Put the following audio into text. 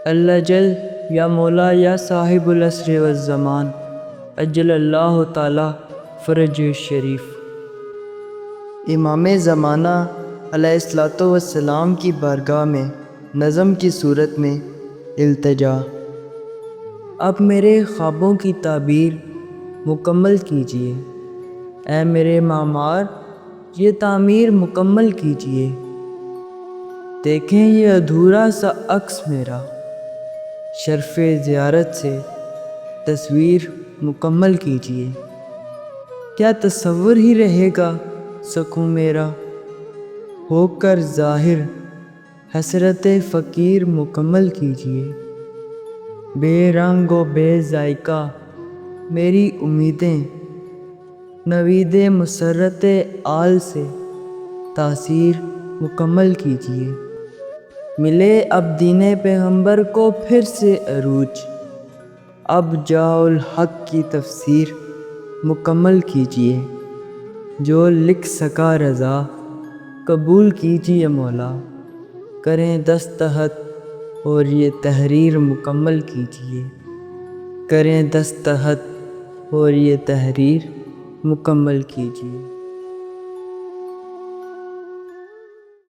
اللہ جل یا مولا یا صاحب العصر والزمان اجل اللہ تعالی فرج شریف۔ امام زمانہ علیہ الصلوۃ والسلام کی بارگاہ میں نظم کی صورت میں التجا۔ اب میرے خوابوں کی تعبیر مکمل کیجیے، اے میرے معمار یہ تعمیر مکمل کیجیے۔ دیکھیں یہ ادھورا سا عکس میرا، شرف زیارت سے تصویر مکمل کیجیے۔ کیا تصور ہی رہے گا سکوں میرا، ہو کر ظاہر حسرت فقیر مکمل کیجیے۔ بے رنگ و بے ذائقہ میری امیدیں، نوید مسرت آل سے تاثیر مکمل کیجیے۔ ملے اب دین پیغمبر کو پھر سے عروج، اب جاء الحق کی تفسیر مکمل کیجیے۔ جو لکھ سکا رضا قبول کیجیے مولا، کریں دستخط اور یہ تحریر مکمل کیجیے۔ کریں دستخط اور یہ تحریر مکمل کیجیے۔